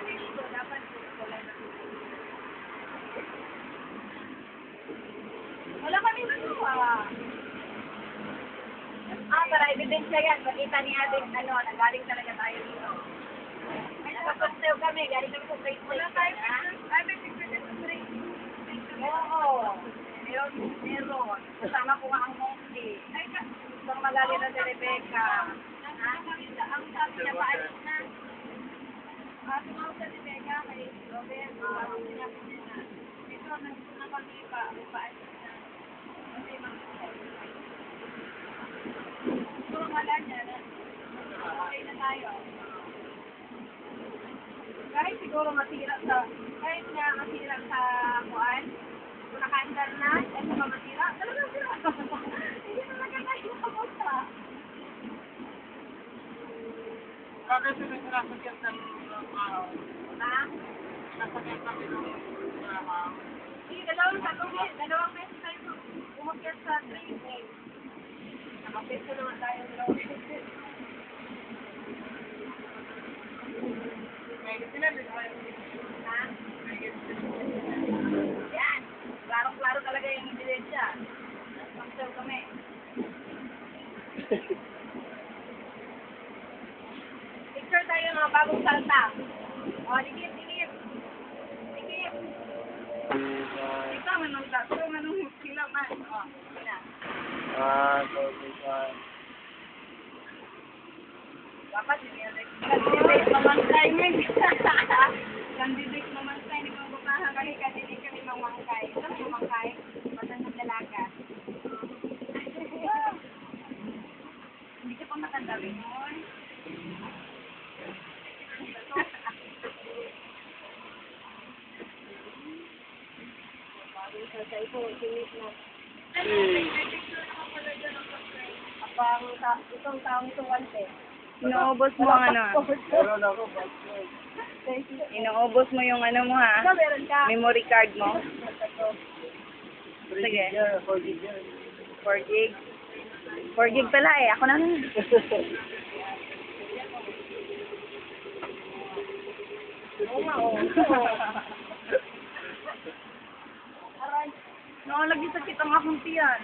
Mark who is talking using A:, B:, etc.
A: dito, dapat wala na. Wala kami nagawa. Para ebidensya yan. Makita ni ating, nagaling talaga tayo dito. Nakapagsayo kami, galing kami sa train station. Wala tayo, may picture sa train. Oo. Meron. Kasama ko nga ang Monty. Isang malalim na si Rebecca. Ang sabi niya, paalis na. Tumawag sa Rebecca, kay Robert, sabi niya, ito, nandito na kami pa, paalis na. Kasi siguro mala niya na okay na tayo. Kahit siguro masira sa kuan, kung nakaandar na, at saka masira, talagang sira. Hindi talaga tayo nakapunta.
B: Bakit sinasakyan ng araw?
A: Ha?
B: Sinasakyan kami ng araw?
A: Dalawang beses tayo umakyat sa train eh. Nakapeso naman tayo dalawang beses.
B: May sinali tayo.
A: Ha? Yan. Klaro-klaro talaga yung ebidensya. Pagsaw kami. Picture tayo ng mga bagong salta. O, dikit. Ikaw, manong sila man. O, sila. Dapat candidate mamangkay mo. Candidate mamangkay ni mga bukahan. Candidate kami mamangkay. Ito mamangkay. Matandang dalaga. Hindi ka pa matanda rin mo. Sa cellphone, sinit na. Itong taong itong wante.
C: Inuubos mo ang
B: Meron ako,
C: Inuubos mo yung mo ha.
A: Meron ka.
C: Memory card mo. Sige.
B: 4 gig yan.
C: 4 gig. 4 gig pala eh. Ako na nun.
A: Oo nga, oo.
C: Nakalagay sa kitang akong tiyan.